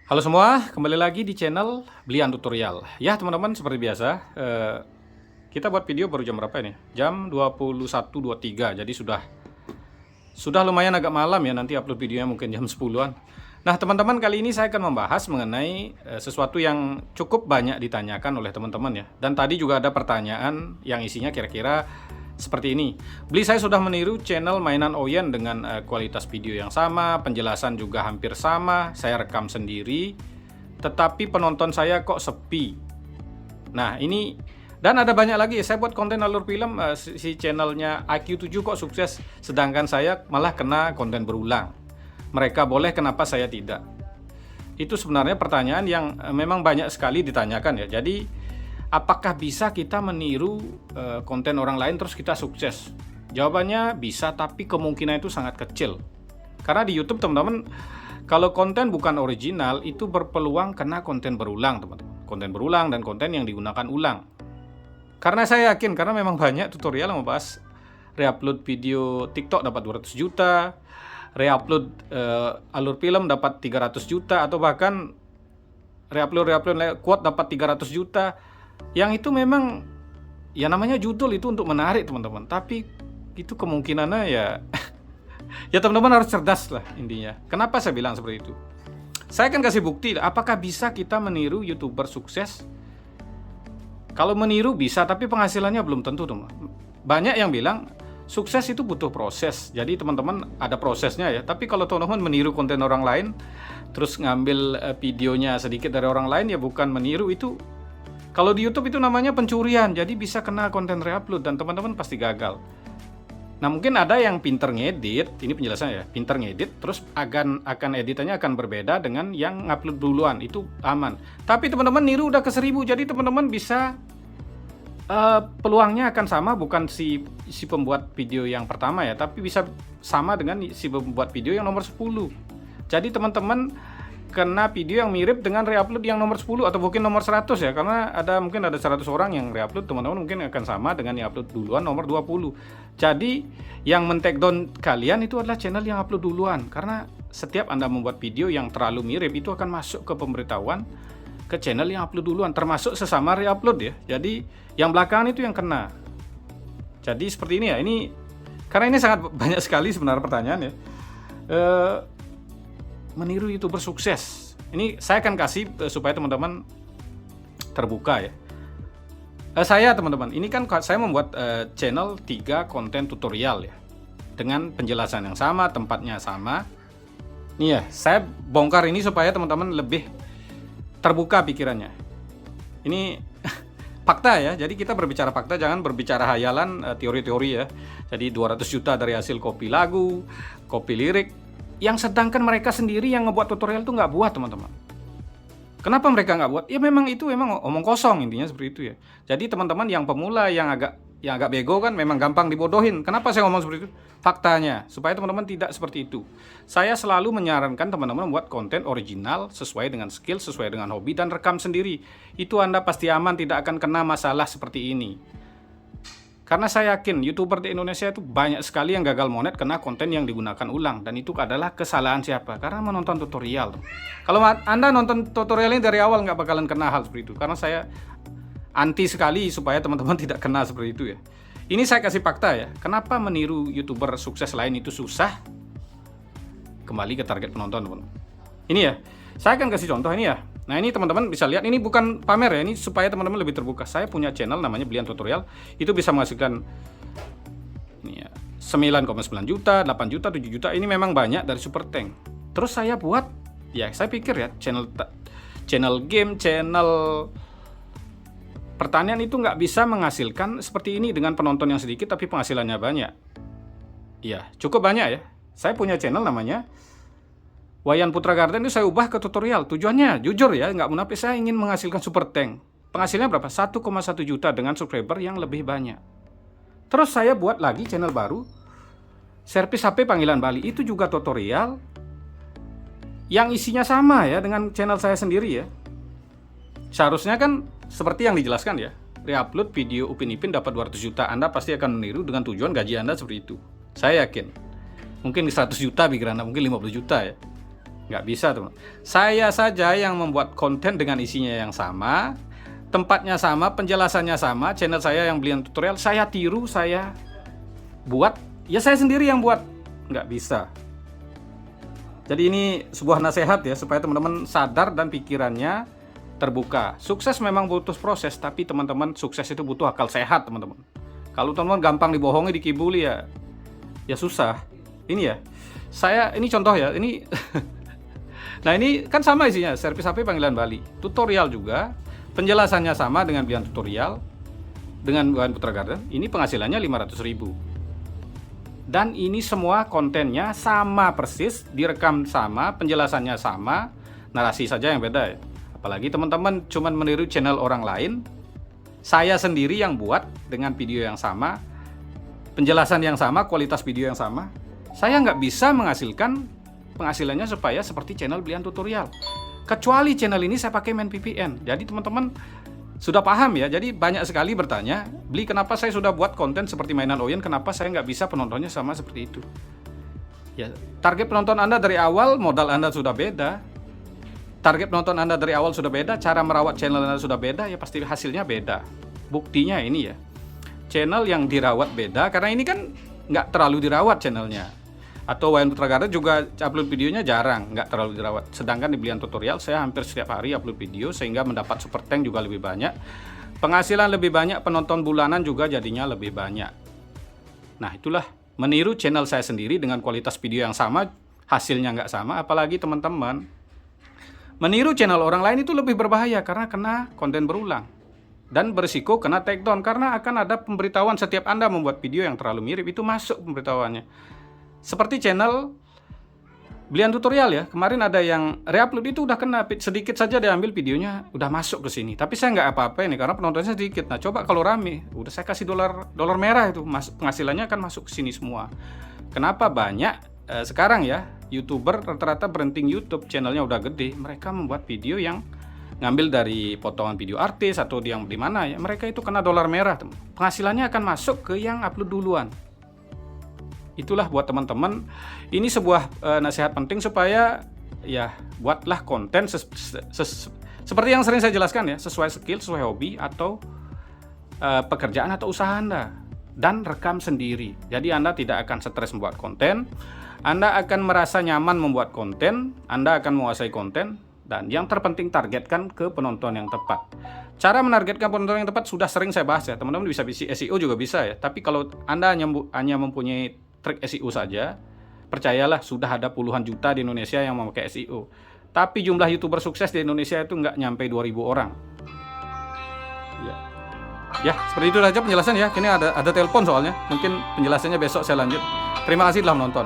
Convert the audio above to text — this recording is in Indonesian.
Halo semua, kembali lagi di channel Blian Tutorial. Ya teman-teman, seperti biasa, kita buat video baru jam berapa ini? Jam 21.23, jadi sudah lumayan agak malam ya, nanti upload videonya mungkin jam 10-an. Nah teman-teman, kali ini saya akan membahas mengenai sesuatu yang cukup banyak ditanyakan oleh teman-teman ya. Dan tadi juga ada pertanyaan yang isinya kira-kira seperti ini. Saya sudah meniru channel mainan Oyen dengan kualitas video yang sama, penjelasan juga hampir sama, saya rekam sendiri, tetapi penonton saya kok sepi. Nah ini, dan ada banyak lagi, saya buat konten alur film, si channelnya IQ7 kok sukses, sedangkan saya malah kena konten berulang. Mereka boleh, kenapa saya tidak? Itu sebenarnya pertanyaan yang memang banyak sekali ditanyakan ya. Jadi apakah bisa kita meniru konten orang lain terus kita sukses? Jawabannya bisa, tapi kemungkinan itu sangat kecil. Karena di YouTube teman-teman, kalau konten bukan original itu berpeluang kena konten berulang teman-teman. Konten berulang dan konten yang digunakan ulang. Karena saya yakin, karena memang banyak tutorial yang membahas reupload video TikTok dapat 200 juta, reupload alur film dapat 300 juta, atau bahkan reupload quote dapat 300 juta. Yang itu memang ya namanya judul itu untuk menarik teman-teman, tapi itu kemungkinannya ya ya teman-teman harus cerdas lah intinya. Kenapa saya bilang seperti itu? Saya akan kasih bukti apakah bisa kita meniru YouTuber sukses. Kalau meniru bisa, tapi penghasilannya belum tentu teman. Banyak yang bilang sukses itu butuh proses. Jadi teman-teman ada prosesnya ya. Tapi kalau teman-teman meniru konten orang lain terus ngambil videonya sedikit dari orang lain, ya bukan meniru, itu kalau di YouTube itu namanya pencurian, jadi bisa kena konten reupload dan teman-teman pasti gagal. Nah mungkin ada yang pinter ngedit, ini penjelasannya ya, pinter ngedit, terus akan editannya akan berbeda dengan yang ngupload duluan, itu aman. Tapi teman-teman niru udah ke 1000, jadi teman-teman bisa peluangnya akan sama, bukan si pembuat video yang pertama ya, tapi bisa sama dengan si pembuat video yang nomor 10. Jadi teman-teman kena video yang mirip dengan reupload yang nomor 10 atau mungkin nomor 100 ya, karena mungkin ada 100 orang yang reupload, teman-teman mungkin akan sama dengan yang upload duluan nomor 20. Jadi yang men-take down kalian itu adalah channel yang upload duluan, karena setiap Anda membuat video yang terlalu mirip itu akan masuk ke pemberitahuan ke channel yang upload duluan, termasuk sesama reupload ya. Jadi yang belakangan itu yang kena. Jadi seperti ini ya, ini karena ini sangat banyak sekali sebenarnya pertanyaan ya. Meniru YouTuber sukses. Ini saya akan kasih supaya teman-teman terbuka ya. Saya teman-teman, ini kan saya membuat channel 3 konten tutorial ya. Dengan penjelasan yang sama, tempatnya sama. Nih ya, saya bongkar ini supaya teman-teman lebih terbuka pikirannya. Ini fakta ya, jadi kita berbicara fakta, jangan berbicara hayalan, teori-teori ya. Jadi 200 juta dari hasil copy lagu, copy lirik, yang sedangkan mereka sendiri yang ngebuat tutorial itu nggak buat teman-teman. Kenapa mereka nggak buat? Ya memang itu memang omong kosong intinya seperti itu ya. Jadi teman-teman yang pemula yang agak bego kan memang gampang dibodohin. Kenapa saya ngomong seperti itu? Faktanya, supaya teman-teman tidak seperti itu. Saya selalu menyarankan teman-teman membuat konten original sesuai dengan skill, sesuai dengan hobi, dan rekam sendiri. Itu Anda pasti aman, tidak akan kena masalah seperti ini. Karena saya yakin YouTuber di Indonesia itu banyak sekali yang gagal monet karena konten yang digunakan ulang. Dan itu adalah kesalahan siapa? Karena menonton tutorial. Kalau Anda nonton tutorial ini dari awal nggak bakalan kena hal seperti itu. Karena saya anti sekali supaya teman-teman tidak kena seperti itu ya. Ini saya kasih fakta ya. Kenapa meniru YouTuber sukses lain itu susah? Kembali ke target penonton teman-teman. Ini ya, saya akan kasih contoh ini ya. Nah ini teman-teman bisa lihat, ini bukan pamer ya, ini supaya teman-teman lebih terbuka. Saya punya channel namanya Blian Tutorial, itu bisa menghasilkan ini ya, 9,9 juta, 8 juta, 7 juta, ini memang banyak dari Super Tank. Terus saya buat, ya saya pikir ya, channel game, channel pertanian itu nggak bisa menghasilkan seperti ini dengan penonton yang sedikit tapi penghasilannya banyak. Iya, cukup banyak ya. Saya punya channel namanya Wayan Putra Garden, itu saya ubah ke tutorial. Tujuannya, jujur ya, nggak munafik, saya ingin menghasilkan Super Tank. Penghasilnya berapa? 1,1 juta dengan subscriber yang lebih banyak. Terus saya buat lagi channel baru, servis HP Panggilan Bali. Itu juga tutorial yang isinya sama ya dengan channel saya sendiri ya. Seharusnya kan seperti yang dijelaskan ya. Reupload video Upin Ipin dapat 200 juta. Anda pasti akan meniru dengan tujuan gaji Anda seperti itu. Saya yakin. Mungkin 100 juta pikiran Anda, mungkin 50 juta ya. Nggak bisa teman. Saya saja yang membuat konten dengan isinya yang sama, tempatnya sama, penjelasannya sama, channel saya yang Belian Tutorial, saya tiru, saya buat, ya saya sendiri yang buat. Nggak bisa. Jadi ini sebuah nasihat ya, supaya teman-teman sadar dan pikirannya terbuka. Sukses memang butuh proses, tapi teman-teman, sukses itu butuh akal sehat teman-teman. Kalau teman-teman gampang dibohongi, dikibuli ya susah. Ini ya, ini contoh ya, ini nah ini kan sama isinya, servis HP panggilan Bali, tutorial juga, penjelasannya sama dengan Belian Tutorial, dengan Buan Putra Garden. Ini penghasilannya 500.000. Dan ini semua kontennya sama persis, direkam sama, penjelasannya sama, narasi saja yang beda ya. Apalagi teman-teman cuman meniru channel orang lain, saya sendiri yang buat dengan video yang sama, penjelasan yang sama, kualitas video yang sama. Saya nggak bisa menghasilkan penghasilannya supaya seperti channel Belian Tutorial. Kecuali channel ini saya pakai main VPN. Jadi teman-teman sudah paham ya. Jadi banyak sekali bertanya, Beli kenapa saya sudah buat konten seperti mainan Oyen, kenapa saya nggak bisa penontonnya sama seperti itu? Ya, target penonton Anda dari awal, modal Anda sudah beda. Target penonton Anda dari awal sudah beda, cara merawat channel Anda sudah beda, ya pasti hasilnya beda. Buktinya ini ya, channel yang dirawat beda, karena ini kan nggak terlalu dirawat channelnya. Atau Wayan Putra Garden juga upload videonya jarang, nggak terlalu dirawat. Sedangkan di Belian Tutorial saya hampir setiap hari upload video, sehingga mendapat super tank juga lebih banyak, penghasilan lebih banyak, penonton bulanan juga jadinya lebih banyak. Nah itulah, meniru channel saya sendiri dengan kualitas video yang sama, hasilnya nggak sama. Apalagi teman-teman meniru channel orang lain itu lebih berbahaya, karena kena konten berulang dan berisiko kena takedown, karena akan ada pemberitahuan setiap Anda membuat video yang terlalu mirip, itu masuk pemberitahuannya. Seperti channel Belian Tutorial ya, kemarin ada yang reupload itu udah kena, sedikit saja diambil videonya udah masuk ke sini. Tapi saya nggak apa-apa ini karena penontonnya sedikit. Nah coba kalau rame, udah saya kasih dolar merah itu, penghasilannya akan masuk ke sini semua. Kenapa banyak sekarang ya YouTuber rata-rata berhenti YouTube, channelnya udah gede, mereka membuat video yang ngambil dari potongan video artis atau yang di mana ya, mereka itu kena dolar merah, penghasilannya akan masuk ke yang upload duluan. Itulah buat teman-teman, ini sebuah nasihat penting supaya ya buatlah konten seperti yang sering saya jelaskan ya, sesuai skill, sesuai hobi atau pekerjaan atau usaha Anda, dan rekam sendiri. Jadi Anda tidak akan stres membuat konten, Anda akan merasa nyaman membuat konten, Anda akan menguasai konten, dan yang terpenting targetkan ke penonton yang tepat. Cara menargetkan penonton yang tepat sudah sering saya bahas ya, teman-teman bisa SEO juga bisa ya. Tapi kalau Anda hanya mempunyai trik SEO saja, percayalah sudah ada puluhan juta di Indonesia yang memakai SEO. Tapi jumlah YouTuber sukses di Indonesia itu nggak nyampe 2.000 orang. Ya, seperti itu saja penjelasan ya. Kini ada telepon soalnya. Mungkin penjelasannya besok saya lanjut. Terima kasih telah menonton.